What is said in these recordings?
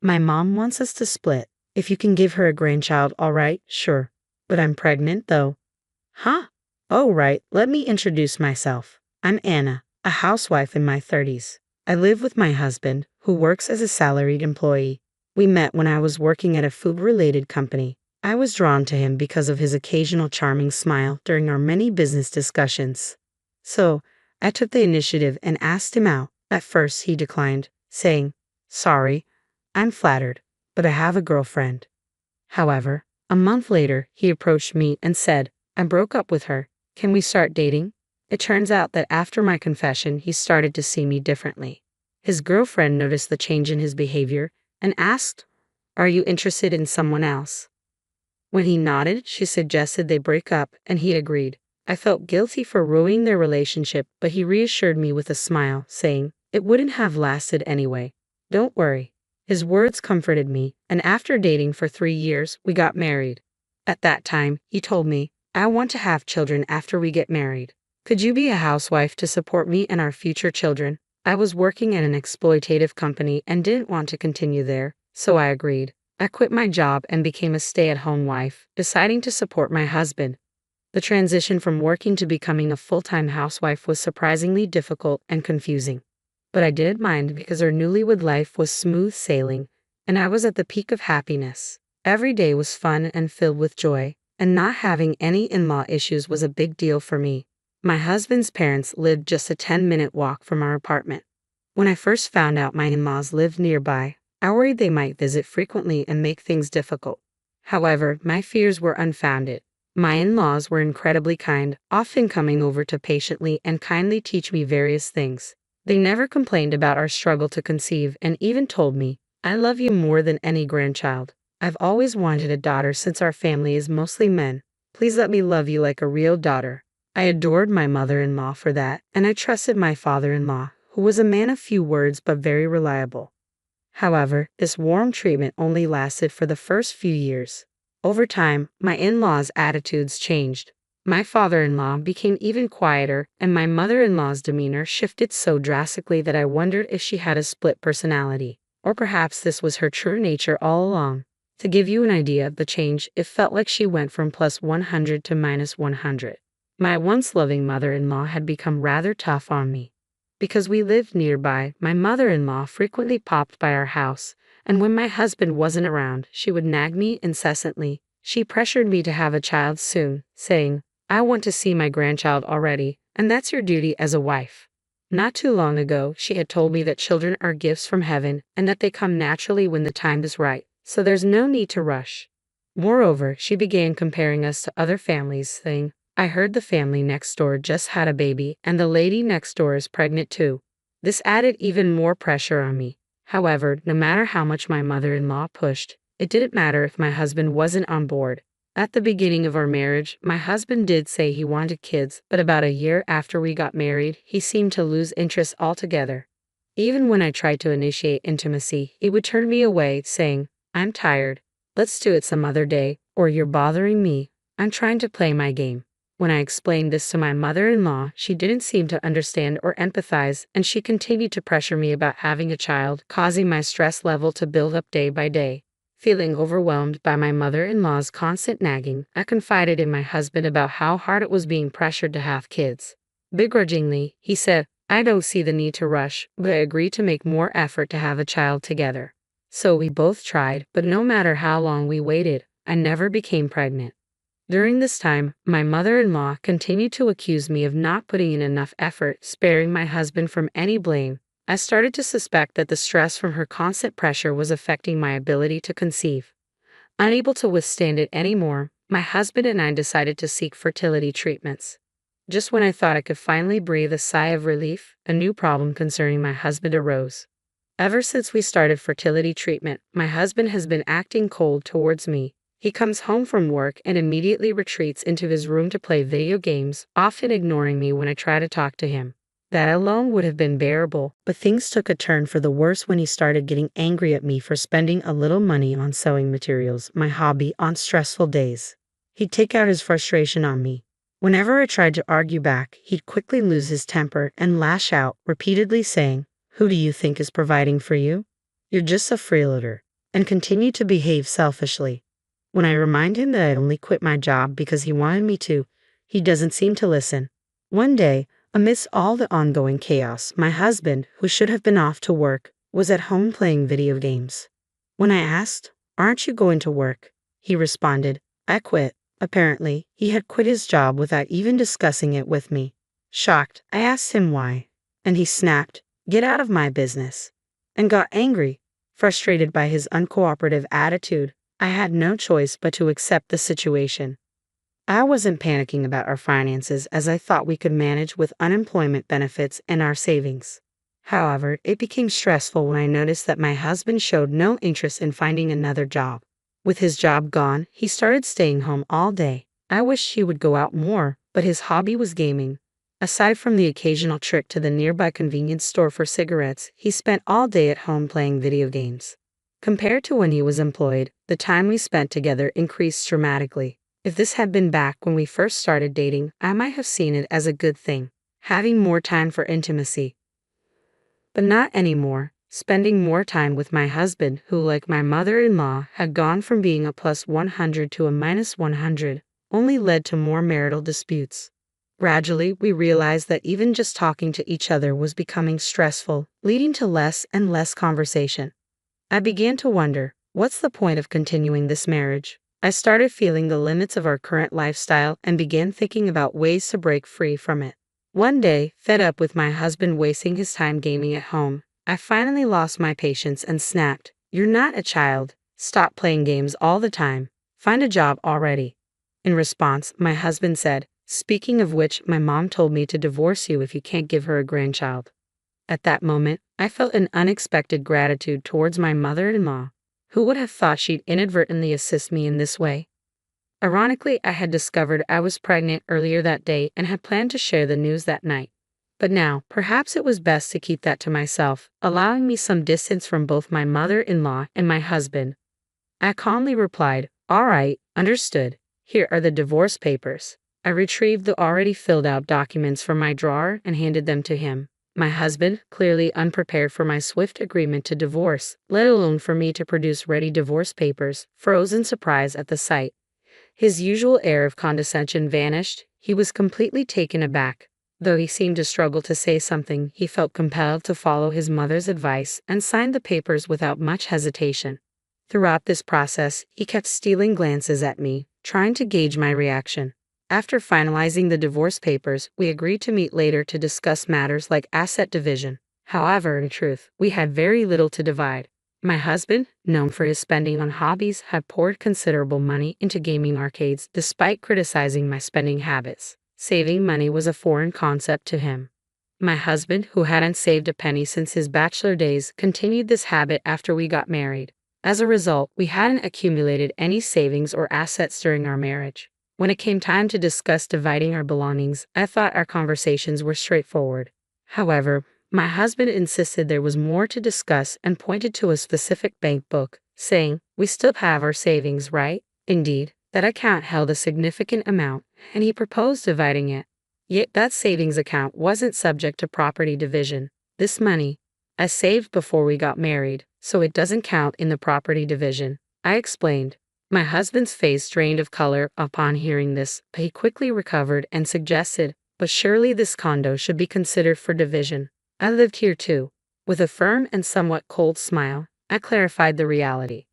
My mom wants us to split. If you can give her a grandchild, all right, sure. But I'm pregnant, though. Huh? Oh, right, let me introduce myself. I'm Anna, a housewife in my 30s. I live with my husband, who works as a salaried employee. We met when I was working at a food-related company. I was drawn to him because of his occasional charming smile during our many business discussions. So, I took the initiative and asked him out. At first, he declined, saying, "Sorry, I'm flattered, but I have a girlfriend." However, a month later, he approached me and said, "I broke up with her. Can we start dating?" It turns out that after my confession, he started to see me differently. His girlfriend noticed the change in his behavior and asked, "Are you interested in someone else?" When he nodded, she suggested they break up, and he agreed. I felt guilty for ruining their relationship, but he reassured me with a smile, saying, "It wouldn't have lasted anyway. Don't worry." His words comforted me, and after dating for 3 years, we got married. At that time, he told me, "I want to have children after we get married. Could you be a housewife to support me and our future children?" I was working at an exploitative company and didn't want to continue there, so I agreed. I quit my job and became a stay-at-home wife, deciding to support my husband. The transition from working to becoming a full-time housewife was surprisingly difficult and confusing. But I didn't mind because our newlywed life was smooth sailing, and I was at the peak of happiness. Every day was fun and filled with joy, and not having any in-law issues was a big deal for me. My husband's parents lived just a 10-minute walk from our apartment. When I first found out my in-laws lived nearby, I worried they might visit frequently and make things difficult. However, my fears were unfounded. My in-laws were incredibly kind, often coming over to patiently and kindly teach me various things. They never complained about our struggle to conceive and even told me, "I love you more than any grandchild. I've always wanted a daughter since our family is mostly men. Please let me love you like a real daughter." I adored my mother-in-law for that, and I trusted my father-in-law, who was a man of few words but very reliable. However, this warm treatment only lasted for the first few years. Over time, my in-laws' attitudes changed. My father-in-law became even quieter, and my mother-in-law's demeanor shifted so drastically that I wondered if she had a split personality, or perhaps this was her true nature all along. To give you an idea of the change, it felt like she went from +100 to -100. My once loving mother-in-law had become rather tough on me. Because we lived nearby, my mother-in-law frequently popped by our house, and when my husband wasn't around, she would nag me incessantly. She pressured me to have a child soon, saying, "I want to see my grandchild already, and that's your duty as a wife." Not too long ago, she had told me that children are gifts from heaven and that they come naturally when the time is right, so there's no need to rush. Moreover, she began comparing us to other families, saying, "I heard the family next door just had a baby, and the lady next door is pregnant too." This added even more pressure on me. However, no matter how much my mother-in-law pushed, it didn't matter if my husband wasn't on board. At the beginning of our marriage, my husband did say he wanted kids, but about a year after we got married, he seemed to lose interest altogether. Even when I tried to initiate intimacy, he would turn me away, saying, "I'm tired. Let's do it some other day," or "You're bothering me. I'm trying to play my game." When I explained this to my mother-in-law, she didn't seem to understand or empathize, and she continued to pressure me about having a child, causing my stress level to build up day by day. Feeling overwhelmed by my mother-in-law's constant nagging, I confided in my husband about how hard it was being pressured to have kids. Begrudgingly, he said, "I don't see the need to rush," but I agreed to make more effort to have a child together. So we both tried, but no matter how long we waited, I never became pregnant. During this time, my mother-in-law continued to accuse me of not putting in enough effort, sparing my husband from any blame. I started to suspect that the stress from her constant pressure was affecting my ability to conceive. Unable to withstand it anymore, my husband and I decided to seek fertility treatments. Just when I thought I could finally breathe a sigh of relief, a new problem concerning my husband arose. Ever since we started fertility treatment, my husband has been acting cold towards me. He comes home from work and immediately retreats into his room to play video games, often ignoring me when I try to talk to him. That alone would have been bearable, but things took a turn for the worse when he started getting angry at me for spending a little money on sewing materials, my hobby, on stressful days. He'd take out his frustration on me. Whenever I tried to argue back, he'd quickly lose his temper and lash out, repeatedly saying, "Who do you think is providing for you? You're just a freeloader." and continued to behave selfishly. When I remind him that I only quit my job because he wanted me to, he doesn't seem to listen. One day, amidst all the ongoing chaos, my husband, who should have been off to work, was at home playing video games. When I asked, "Aren't you going to work?" he responded, "I quit." Apparently, he had quit his job without even discussing it with me. Shocked, I asked him why, and he snapped, "Get out of my business," and got angry. Frustrated by his uncooperative attitude, I had no choice but to accept the situation. I wasn't panicking about our finances as I thought we could manage with unemployment benefits and our savings. However, it became stressful when I noticed that my husband showed no interest in finding another job. With his job gone, he started staying home all day. I wished he would go out more, but his hobby was gaming. Aside from the occasional trip to the nearby convenience store for cigarettes, he spent all day at home playing video games. Compared to when he was employed, the time we spent together increased dramatically. If this had been back when we first started dating, I might have seen it as a good thing, having more time for intimacy. But not anymore. Spending more time with my husband, who, like my mother-in-law, had gone from being a +100 to a -100, only led to more marital disputes. Gradually, we realized that even just talking to each other was becoming stressful, leading to less and less conversation. I began to wonder, what's the point of continuing this marriage? I started feeling the limits of our current lifestyle and began thinking about ways to break free from it. One day, fed up with my husband wasting his time gaming at home, I finally lost my patience and snapped, "You're not a child. Stop playing games all the time. Find a job already." In response, my husband said, "Speaking of which, my mom told me to divorce you if you can't give her a grandchild." At that moment, I felt an unexpected gratitude towards my mother-in-law. Who would have thought she'd inadvertently assist me in this way? Ironically, I had discovered I was pregnant earlier that day and had planned to share the news that night. But now, perhaps it was best to keep that to myself, allowing me some distance from both my mother-in-law and my husband. I calmly replied, "All right, understood. Here are the divorce papers." I retrieved the already filled out documents from my drawer and handed them to him. My husband, clearly unprepared for my swift agreement to divorce, let alone for me to produce ready divorce papers, froze in surprise at the sight. His usual air of condescension vanished. He was completely taken aback. Though he seemed to struggle to say something, he felt compelled to follow his mother's advice and signed the papers without much hesitation. Throughout this process, he kept stealing glances at me, trying to gauge my reaction. After finalizing the divorce papers, we agreed to meet later to discuss matters like asset division. However, in truth, we had very little to divide. My husband, known for his spending on hobbies, had poured considerable money into gaming arcades despite criticizing my spending habits. Saving money was a foreign concept to him. My husband, who hadn't saved a penny since his bachelor days, continued this habit after we got married. As a result, we hadn't accumulated any savings or assets during our marriage. When it came time to discuss dividing our belongings, I thought our conversations were straightforward. However, my husband insisted there was more to discuss and pointed to a specific bank book, saying, "We still have our savings, right?" Indeed, that account held a significant amount, and he proposed dividing it. Yet that savings account wasn't subject to property division. This money, I saved before we got married, so it doesn't count in the property division, I explained. My husband's face drained of color upon hearing this, but he quickly recovered and suggested, "But surely this condo should be considered for division. I lived here too." With a firm and somewhat cold smile, I clarified the reality.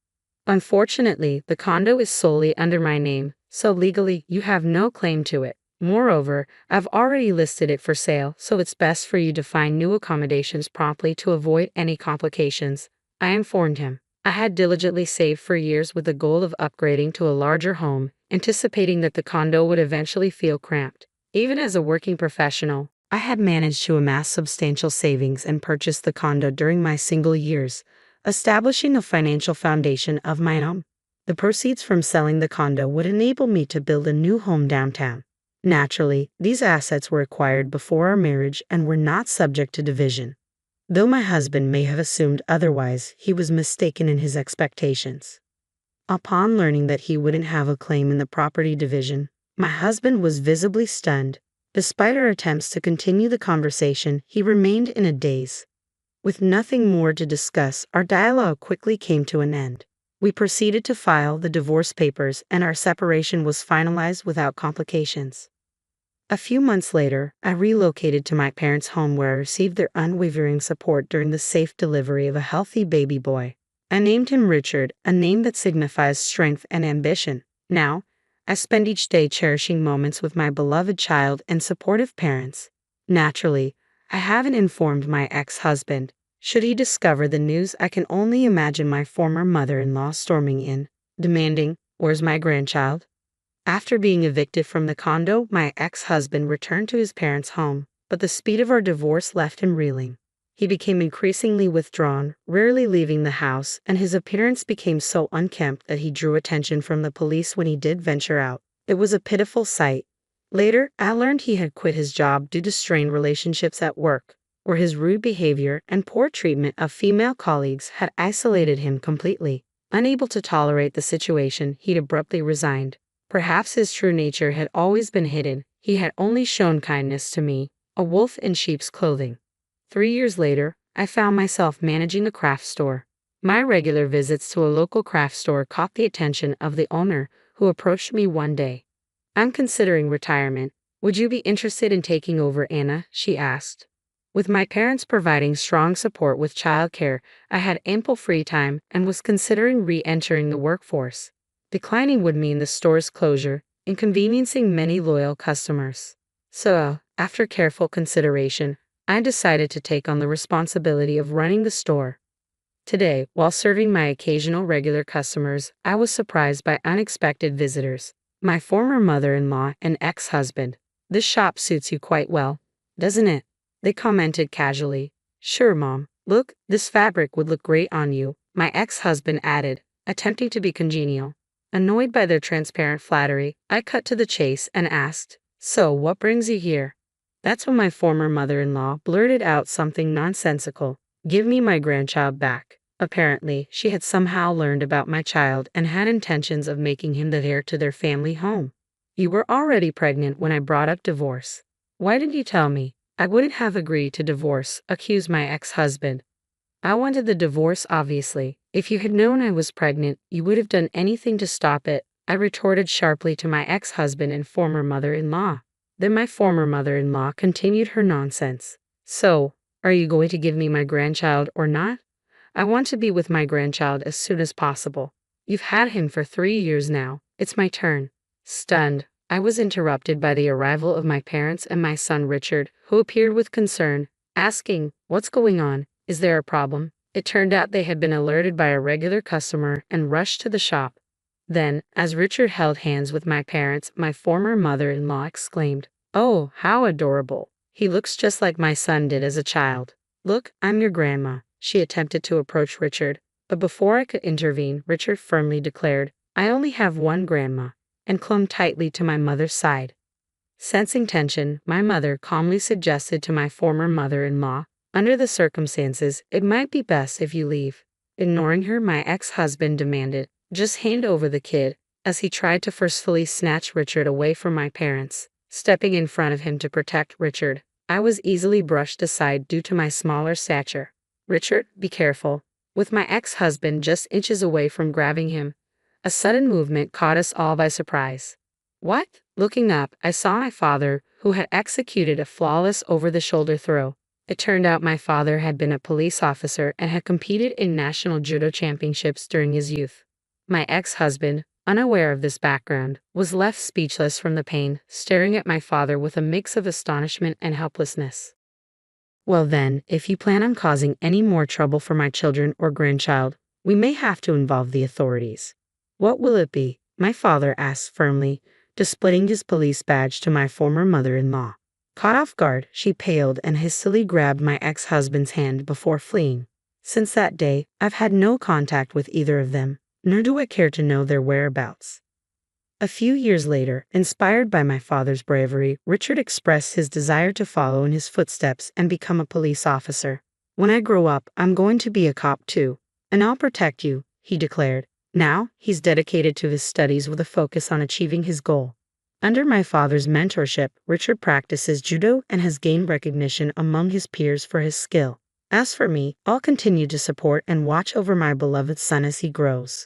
"Unfortunately, the condo is solely under my name, so legally you have no claim to it. Moreover, I've already listed it for sale, so it's best for you to find new accommodations promptly to avoid any complications," I informed him. I had diligently saved for years with the goal of upgrading to a larger home, anticipating that the condo would eventually feel cramped. Even as a working professional, I had managed to amass substantial savings and purchase the condo during my single years, establishing a financial foundation of my own. The proceeds from selling the condo would enable me to build a new home downtown. Naturally, these assets were acquired before our marriage and were not subject to division. Though my husband may have assumed otherwise, he was mistaken in his expectations. Upon learning that he wouldn't have a claim in the property division, my husband was visibly stunned. Despite our attempts to continue the conversation, he remained in a daze. With nothing more to discuss, our dialogue quickly came to an end. We proceeded to file the divorce papers, and our separation was finalized without complications. A few months later, I relocated to my parents' home where I received their unwavering support during the safe delivery of a healthy baby boy. I named him Richard, a name that signifies strength and ambition. Now, I spend each day cherishing moments with my beloved child and supportive parents. Naturally, I haven't informed my ex-husband. Should he discover the news, I can only imagine my former mother-in-law storming in, demanding, "Where's my grandchild?" After being evicted from the condo, my ex-husband returned to his parents' home, but the speed of our divorce left him reeling. He became increasingly withdrawn, rarely leaving the house, and his appearance became so unkempt that he drew attention from the police when he did venture out. It was a pitiful sight. Later, I learned he had quit his job due to strained relationships at work, where his rude behavior and poor treatment of female colleagues had isolated him completely. Unable to tolerate the situation, he'd abruptly resigned. Perhaps his true nature had always been hidden. He had only shown kindness to me, a wolf in sheep's clothing. 3 years later, I found myself managing a craft store. My regular visits to a local craft store caught the attention of the owner, who approached me one day. "I'm considering retirement. Would you be interested in taking over, Anna?" she asked. With my parents providing strong support with childcare, I had ample free time and was considering re-entering the workforce. Declining would mean the store's closure, inconveniencing many loyal customers. So, after careful consideration, I decided to take on the responsibility of running the store. Today, while serving my occasional regular customers, I was surprised by unexpected visitors. My former mother-in-law and ex-husband. "This shop suits you quite well, doesn't it?" they commented casually. "Sure, Mom. Look, this fabric would look great on you," my ex-husband added, attempting to be congenial. Annoyed by their transparent flattery, I cut to the chase and asked, "So, what brings you here?" That's when my former mother-in-law blurted out something nonsensical. "Give me my grandchild back." Apparently, she had somehow learned about my child and had intentions of making him the heir to their family home. "You were already pregnant when I brought up divorce. Why didn't you tell me?" "I wouldn't have agreed to divorce," accused my ex-husband. "I wanted the divorce, obviously. If you had known I was pregnant, you would have done anything to stop it," I retorted sharply to my ex-husband and former mother-in-law. Then my former mother-in-law continued her nonsense. "So, are you going to give me my grandchild or not?" "I want to be with my grandchild as soon as possible. You've had him for 3 years now. It's my turn." Stunned, I was interrupted by the arrival of my parents and my son Richard, who appeared with concern, asking, "What's going on? Is there a problem?" It turned out they had been alerted by a regular customer and rushed to the shop. Then, as Richard held hands with my parents, my former mother-in-law exclaimed, "Oh, how adorable. He looks just like my son did as a child." "Look, I'm your grandma." She attempted to approach Richard, but before I could intervene, Richard firmly declared, "I only have one grandma," and clung tightly to my mother's side. Sensing tension, my mother calmly suggested to my former mother-in-law, "Under the circumstances, it might be best if you leave." Ignoring her, my ex-husband demanded, "Just hand over the kid," as he tried to forcefully snatch Richard away from my parents. Stepping in front of him to protect Richard, I was easily brushed aside due to my smaller stature. "Richard, be careful." With my ex-husband just inches away from grabbing him, a sudden movement caught us all by surprise. "What?" Looking up, I saw my father, who had executed a flawless over-the-shoulder throw. It turned out my father had been a police officer and had competed in national judo championships during his youth. My ex-husband, unaware of this background, was left speechless from the pain, staring at my father with a mix of astonishment and helplessness. "Well then, if you plan on causing any more trouble for my children or grandchild, we may have to involve the authorities." "What will it be?" my father asked firmly, displaying his police badge to my former mother-in-law. Caught off guard, she paled and hastily grabbed my ex-husband's hand before fleeing. Since that day, I've had no contact with either of them, nor do I care to know their whereabouts. A few years later, inspired by my father's bravery, Richard expressed his desire to follow in his footsteps and become a police officer. "When I grow up, I'm going to be a cop too, and I'll protect you," he declared. Now, he's dedicated to his studies with a focus on achieving his goal. Under my father's mentorship, Richard practices judo and has gained recognition among his peers for his skill. As for me, I'll continue to support and watch over my beloved son as he grows.